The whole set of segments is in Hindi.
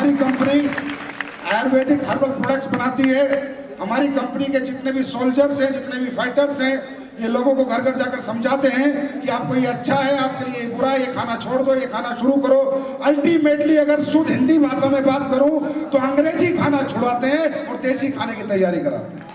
हमारी कंपनी आयुर्वेदिक हर्बल प्रोडक्ट्स बनाती है। हमारी कंपनी के जितने भी सोल्जर्स हैं, जितने भी फाइटर्स हैं, ये लोगों को घर घर जाकर समझाते हैं कि आपको ये अच्छा है, आपके लिए ये बुरा है, ये खाना छोड़ दो, ये खाना शुरू करो। अल्टीमेटली अगर शुद्ध हिंदी भाषा में बात करूं तो अंग्रेजी खाना छुड़ाते हैं और देसी खाने की तैयारी कराते हैं।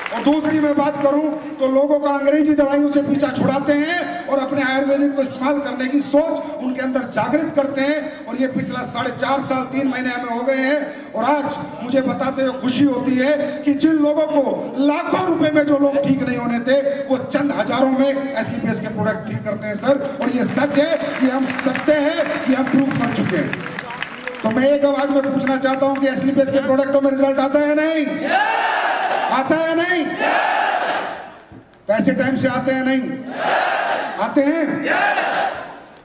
और दूसरी मैं बात करूं तो लोगों का अंग्रेजी दवाइयों से पीछा छुड़ाते हैं और अपने आयुर्वेदिक को इस्तेमाल करने की सोच उनके अंदर जागृत करते हैं। और ये पिछला 4.5 साल 3 महीने हमें हो गए हैं। और आज मुझे बताते हुए खुशी होती है कि जिन लोगों को लाखों रुपए में जो लोग ठीक नहीं होने थे, वो चंद हजारों में एसलीपीएस के प्रोडक्ट ठीक करते हैं सर। और ये सच है, ये हम सत्य है, ये हम प्रूव कर चुके हैं। तो मैं एक आवाज में पूछना चाहता हूं कि एसलीपीएस के प्रोडक्टों में रिजल्ट आता है नहीं? आता है नहीं? पैसे टाइम से आते हैं नहीं? आते हैं?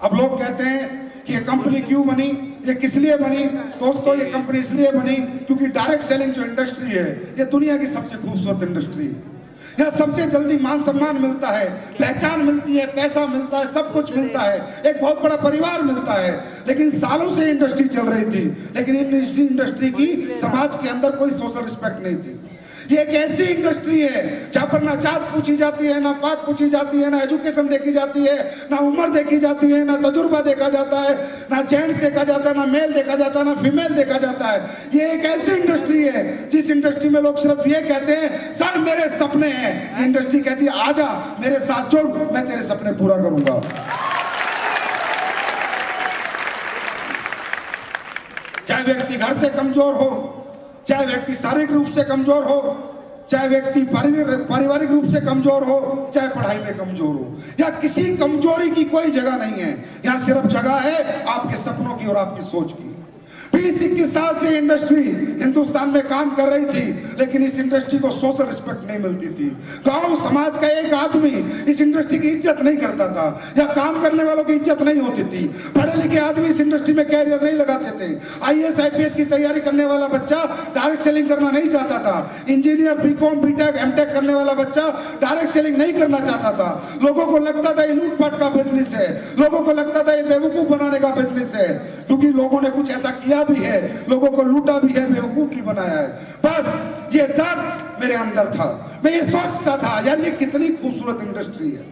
अब लोग कहते हैं कि ये कंपनी क्यों बनी, ये किस लिए बनी? दोस्तों, ये कंपनी इसलिए बनी क्योंकि डायरेक्ट सेलिंग जो इंडस्ट्री है, ये दुनिया की सबसे खूबसूरत इंडस्ट्री है। यहाँ सबसे जल्दी मान सम्मान मिलता है, पहचान मिलती है, पैसा मिलता है, सब कुछ मिलता है, एक बहुत बड़ा परिवार मिलता है। लेकिन सालों से इंडस्ट्री चल रही थी, लेकिन इसी इंडस्ट्री की समाज के अंदर कोई सोशल रिस्पेक्ट नहीं थी। ये एक ऐसी इंडस्ट्री है जहां पर ना जात पूछी जाती है, ना पात पूछी जाती है, ना एजुकेशन देखी जाती है, ना उम्र देखी जाती है, ना तजुर्बा देखा जाता है, ना जेंट्स देखा जाता है, ना मेल देखा जाता है, ना फीमेल देखा जाता है। ये एक ऐसी इंडस्ट्री है जिस इंडस्ट्री में लोग सिर्फ ये कहते हैं, सर मेरे सपने हैं। इंडस्ट्री कहती है, आजा मेरे साथ जुड़, मैं तेरे सपने पूरा करूंगा। चाहे व्यक्ति घर से कमजोर हो, चाहे व्यक्ति शारीरिक रूप से कमजोर हो, चाहे व्यक्ति पारिवारिक रूप से कमजोर हो, चाहे पढ़ाई में कमजोर हो, या किसी कमजोरी की कोई जगह नहीं है। यहाँ सिर्फ जगह है आपके सपनों की और आपकी सोच की। 20-21 साल से इंडस्ट्री हिंदुस्तान में काम कर रही थी, लेकिन इस इंडस्ट्री को सोशल रिस्पेक्ट नहीं मिलती थी। गांव समाज का एक आदमी इस इंडस्ट्री की इज्जत नहीं करता था, या काम करने वालों की इज्जत नहीं होती थी। पढ़े लिखे आदमी इस इंडस्ट्री में कैरियर नहीं लगाते थे। IAS IPS की तैयारी करने वाला बच्चा डायरेक्ट सेलिंग करना नहीं चाहता था। इंजीनियर BCom BTech MTech करने वाला बच्चा डायरेक्ट सेलिंग नहीं करना चाहता था। लोगों को लगता था ये लूटपाट का बिजनेस है, लोगों को लगता था ये बेवकूफ बनाने का बिजनेस है, क्योंकि लोगों ने कुछ ऐसा किया भी है, लोगों को लूटा भी है, बेवकूफ भी बनाया है। बस ये दर्द मेरे अंदर था। मैं ये सोचता था, यार ये कितनी खूबसूरत इंडस्ट्री है,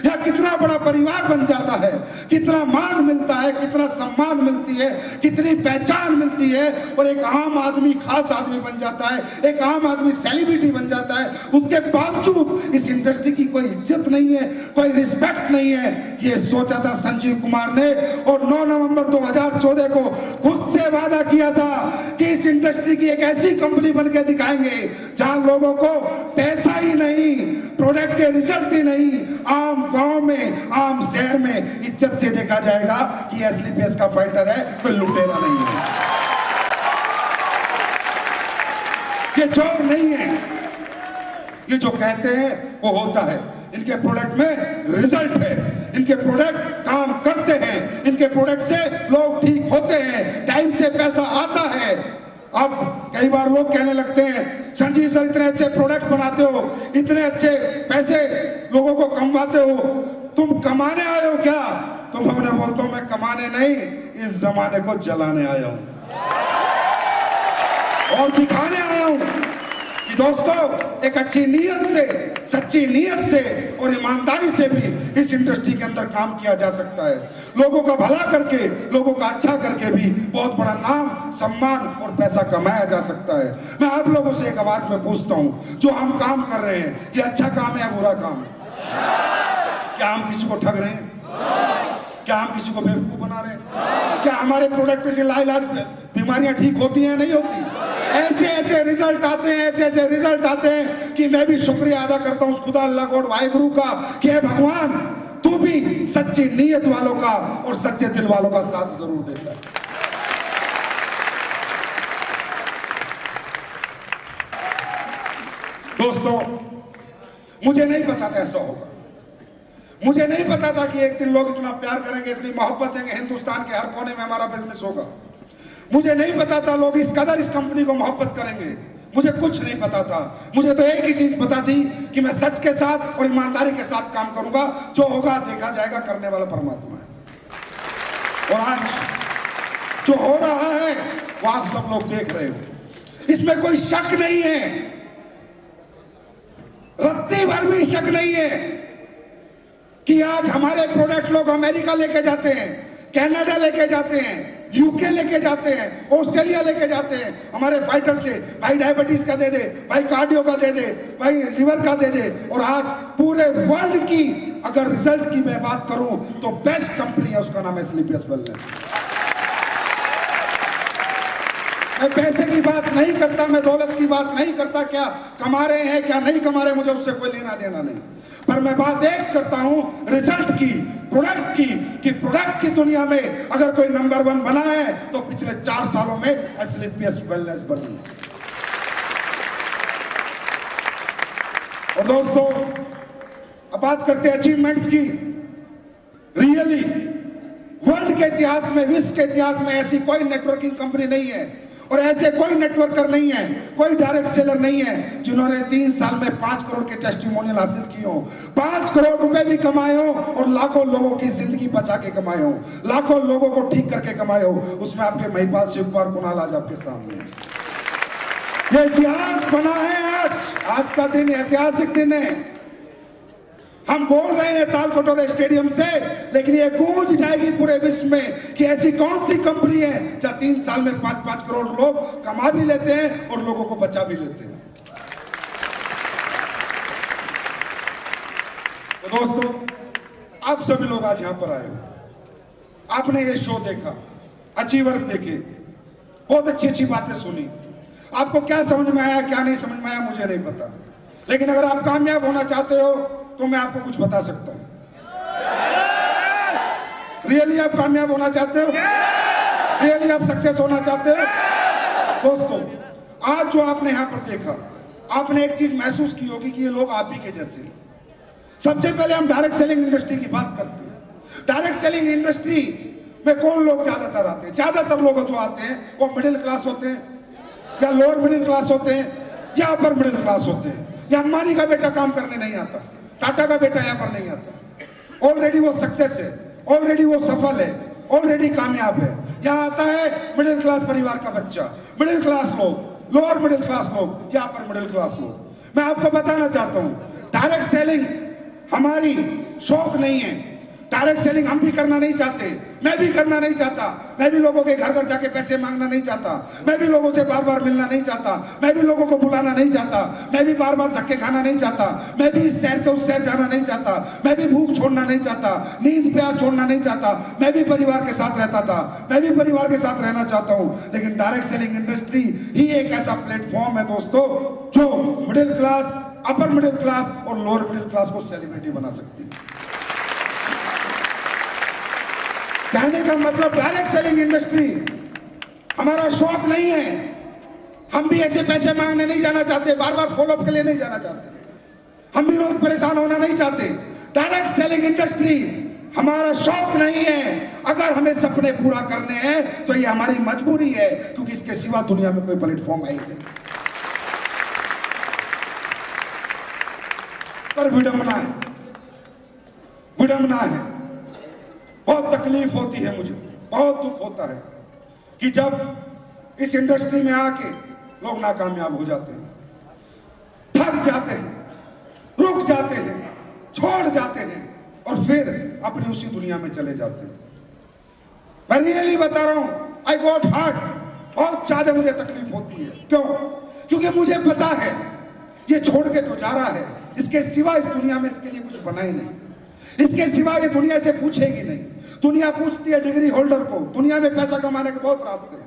यहाँ कितना बड़ा परिवार बन जाता है, कितना मान मिलता है, कितना सम्मान मिलती है, कितनी पहचान मिलती है, और एक आम आदमी खास आदमी बन जाता है, एक आम आदमी सेलिब्रिटी बन जाता है। उसके बावजूद इस इंडस्ट्री की कोई इज्जत नहीं है, कोई रिस्पेक्ट नहीं है। ये सोचा था संजीव कुमार ने, और 9 नवंबर 2014 को खुद से वादा किया था कि इस इंडस्ट्री की एक ऐसी कंपनी बन के दिखाएंगे जहां लोगों को पैसा ही नहीं, प्रोडक्ट के रिजल्ट ही नहीं, आम गांव में, आम शहर में इज्जत से देखा जाएगा कि एसलीपीएस का फाइटर है, कोई लुटेरा नहीं है, ये चोर नहीं है। ये जो कहते हैं वो होता है। इनके प्रोडक्ट में रिजल्ट है, इनके प्रोडक्ट काम करते हैं, इनके प्रोडक्ट से लोग ठीक होते हैं, टाइम से पैसा आता है। अब कई बार लोग कहने लगते हैं, संजीव सर इतने अच्छे प्रोडक्ट बनाते हो, इतने अच्छे पैसे लोगों को कमाते हो, तुम कमाने आए हो क्या? तो मैं उन्हें बोलता हूं, मैं कमाने नहीं, इस जमाने को जलाने आया हूं और दिखाने आया हूं कि दोस्तों एक अच्छी नीयत से, सच्ची नीयत से और ईमानदारी से भी इस इंडस्ट्री के अंदर काम किया जा सकता है। लोगों का भला करके, लोगों का अच्छा करके भी बहुत बड़ा नाम, सम्मान और पैसा कमाया जा सकता है। मैं आप लोगों से एक आवाज में पूछता हूं, जो हम काम कर रहे हैं, ये अच्छा काम है या बुरा काम है? क्या हम किसी को ठग रहे हैं? क्या हम किसी को बेवकूफ बना रहे हैं? क्या हमारे प्रोडक्ट से लाइलाज बीमारियां ठीक होती हैं? नहीं होती। ऐसे ऐसे रिजल्ट आते हैं, ऐसे ऐसे रिजल्ट आते हैं कि मैं भी शुक्रिया अदा करता हूं उस खुदा अल्लाह गॉड वाहिगुरु का कि हे भगवान, तू भी सच्ची नीयत वालों का और सच्चे दिल वालों का साथ जरूर देता है। दोस्तों, मुझे नहीं पता था ऐसा होगा। मुझे नहीं पता था कि एक दिन लोग इतना प्यार करेंगे, इतनी मोहब्बत देंगे, हिंदुस्तान के हर कोने में हमारा बिजनेस होगा। मुझे नहीं पता था लोग इस कदर इस कंपनी को मोहब्बत करेंगे। मुझे कुछ नहीं पता था। मुझे तो एक ही चीज पता थी कि मैं सच के साथ और ईमानदारी के साथ काम करूंगा। जो होगा देखा जाएगा, करने वाला परमात्मा है। और आज जो हो रहा है वो आप सब लोग देख रहे हो, इसमें कोई शक नहीं है, रत्ती भर भी शक नहीं है कि आज हमारे प्रोडक्ट लोग अमेरिका लेके जाते हैं, कनाडा लेके जाते हैं, यूके लेके जाते हैं, ऑस्ट्रेलिया लेके जाते हैं हमारे फाइटर से। भाई डायबिटीज का दे दे, भाई कार्डियो का दे दे, भाई लिवर का दे दे। और आज पूरे वर्ल्ड की अगर रिजल्ट की मैं बात करूं तो बेस्ट कंपनी है, उसका नाम है स्लीपियस वेलनेस। मैं पैसे की बात नहीं करता, मैं दौलत की बात नहीं करता, क्या कमा रहे हैं क्या नहीं कमा रहे, मुझे उससे कोई लेना देना नहीं। पर मैं बात एक करता हूं रिजल्ट की, प्रोडक्ट की, कि प्रोडक्ट की दुनिया में अगर कोई नंबर 1 बना है तो पिछले 4 सालों में एस्क्लेपियस वेलनेस बनी है। और दोस्तों अब बात करते हैं अचीवमेंट्स की। रियली वर्ल्ड के इतिहास में, विश्व के इतिहास में ऐसी कोई नेटवर्किंग कंपनी नहीं है और ऐसे कोई नेटवर्कर नहीं है, कोई डायरेक्ट सेलर नहीं है जिन्होंने 3 साल में 5 करोड़ के टेस्टिमोनियल हासिल किए हो, 5 करोड़ रुपए भी कमाए हो और लाखों लोगों की जिंदगी बचा के कमाए हो, लाखों लोगों को ठीक करके कमाए हो। उसमें आपके महिपाल, शिवकुमार, कुणाल आज आपके सामने है। ये इतिहास बना है। आज का दिन ऐतिहासिक दिन है। हम बोल रहे हैं ताल कटोरे स्टेडियम से, लेकिन ये गूंज जाएगी पूरे विश्व में कि ऐसी कौन सी कंपनी है जहां 3 साल में 5-5 करोड़ लोग कमा भी लेते हैं और लोगों को बचा भी लेते हैं। तो दोस्तों आप सभी लोग आज यहां पर आए हो, आपने ये शो देखा, अचीवर्स देखे, बहुत अच्छी अच्छी बातें सुनी। आपको क्या समझ में आया क्या नहीं समझ में आया मुझे नहीं पता, लेकिन अगर आप कामयाब होना चाहते हो तो मैं आपको कुछ बता सकता हूं। रियली आप कामयाब होना चाहते हो, रियली आप सक्सेस होना चाहते हो, दोस्तों आज जो आपने यहां पर देखा, आपने एक चीज महसूस की होगी कि ये लोग आप ही के जैसे हैं। सबसे पहले हम डायरेक्ट सेलिंग इंडस्ट्री की बात करते हैं। डायरेक्ट सेलिंग इंडस्ट्री में कौन लोग ज्यादातर आते हैं? ज्यादातर लोग जो आते हैं वो मिडिल क्लास होते हैं, या लोअर मिडिल क्लास होते हैं, या अपर मिडिल क्लास होते हैं। या अंबानी का बेटा काम करने नहीं आता, टाटा का बेटा यहाँ पर नहीं आता, ऑलरेडी वो सक्सेस है, ऑलरेडी वो सफल है, ऑलरेडी कामयाब है। यहाँ आता है मिडिल क्लास परिवार का बच्चा, मिडिल क्लास लोग, लोअर मिडिल क्लास लोग, या अपर मिडिल क्लास लोग। मैं आपको बताना चाहता हूँ डायरेक्ट सेलिंग हमारी शौक नहीं है। डायरेक्ट सेलिंग हम भी करना नहीं चाहते, मैं भी करना नहीं चाहता। मैं भी लोगों के घर घर जाके पैसे मांगना नहीं चाहता, मैं भी लोगों से बार बार मिलना नहीं चाहता, मैं भी लोगों को बुलाना नहीं चाहता, मैं भी बार बार धक्के खाना नहीं चाहता, मैं भी इस शहर से उस शहर जाना नहीं चाहता, मैं भी भूख छोड़ना नहीं चाहता, नींद प्यास छोड़ना नहीं चाहता। मैं भी परिवार के साथ रहता था, मैं भी परिवार के साथ रहना चाहता हूँ। लेकिन डायरेक्ट सेलिंग इंडस्ट्री ही एक ऐसा प्लेटफॉर्म है दोस्तों जो middle class, upper middle class और लोअर मिडिल क्लास को सेलिब्रिटी बना सकती है। कहने का मतलब डायरेक्ट सेलिंग इंडस्ट्री हमारा शौक नहीं है। हम भी ऐसे पैसे मांगने नहीं जाना चाहते, बार बार फॉलोअप के लिए नहीं जाना चाहते, हम भी रोज परेशान होना नहीं चाहते। डायरेक्ट सेलिंग इंडस्ट्री हमारा शौक नहीं है। अगर हमें सपने पूरा करने हैं तो ये हमारी मजबूरी है, क्योंकि इसके सिवा दुनिया में कोई प्लेटफॉर्म है ही नहीं। पर विडंबना है, विडंबना है, बहुत तकलीफ होती है, मुझे बहुत दुख होता है कि जब इस इंडस्ट्री में आके लोग नाकामयाब हो जाते हैं, थक जाते हैं, रुक जाते हैं, छोड़ जाते हैं और फिर अपनी उसी दुनिया में चले जाते हैं। मैं रियली बता रहा हूं, आई गॉट हार्ट, बहुत ज्यादा मुझे तकलीफ होती है। क्यों? क्योंकि मुझे पता है ये छोड़ के तो जा रहा है, इसके सिवा इस दुनिया में इसके लिए कुछ बना ही नहीं, इसके सिवा ये दुनिया से पूछेगी नहीं। दुनिया पूछती है डिग्री होल्डर को। दुनिया में पैसा कमाने के बहुत रास्ते हैं,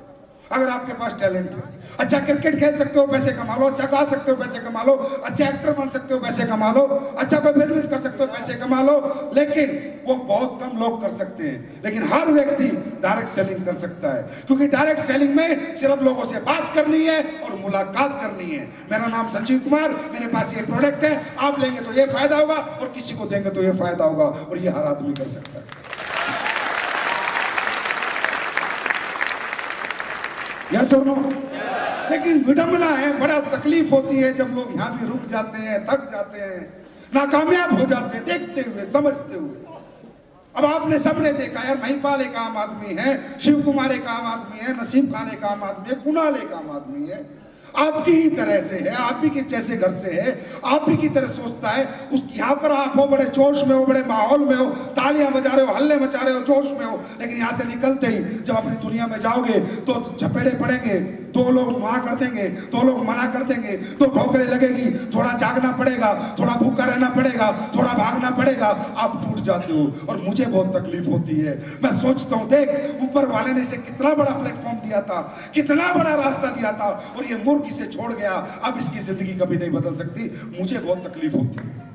अगर आपके पास टैलेंट है। अच्छा क्रिकेट खेल सकते हो, पैसे कमा लो, अच्छा गा सकते हो, पैसे कमा लो, अच्छा एक्टर बन सकते हो, पैसे कमा लो, अच्छा कोई बिजनेस कर सकते हो, पैसे कमा लो। लेकिन वो बहुत कम लोग कर सकते हैं। लेकिन हर व्यक्ति डायरेक्ट सेलिंग कर सकता है, क्योंकि डायरेक्ट सेलिंग में सिर्फ लोगों से बात करनी है और मुलाकात करनी है। मेरा नाम संजीव कुमार, मेरे पास ये प्रोडक्ट है, आप लेंगे तो ये फायदा होगा और किसी को देंगे तो ये फायदा होगा, और ये हर आदमी कर सकता है। यस और नो? लेकिन विडंबना है, बड़ा तकलीफ होती है जब लोग यहाँ भी रुक जाते हैं, थक जाते हैं, नाकामयाब हो जाते हैं, देखते हुए, समझते हुए। अब आपने सबने देखा यार, महिपाल एक आम आदमी है, शिव कुमार एक आम आदमी है, नसीम खान एक आम आदमी है, कुणाल एक आम आदमी है, आपकी ही तरह से है, आप ही के जैसे घर से है, आप ही की तरह सोचता है। उस यहाँ पर आप हो, बड़े जोश में हो, बड़े माहौल में हो, तालियां बजा रहे हो, हल्ले मचा रहे हो, जोश में हो, लेकिन यहाँ से निकलते ही जब अपनी दुनिया में जाओगे तो झपेड़े पड़ेंगे, दो लोग वहां कर देंगे, दो लोग मना कर देंगे, तो ठोकरें लगेगी, थोड़ा जागना पड़ेगा, थोड़ा भूखा रहना पड़ेगा, थोड़ा भागना पड़ेगा, आप टूट जाते हो और मुझे बहुत तकलीफ होती है। मैं सोचता हूँ देख, ऊपर वाले ने इसे कितना बड़ा प्लेटफॉर्म दिया था, कितना बड़ा रास्ता दिया था, और ये मूर्ख इसे छोड़ गया। अब इसकी जिंदगी कभी नहीं बदल सकती। मुझे बहुत तकलीफ होती है।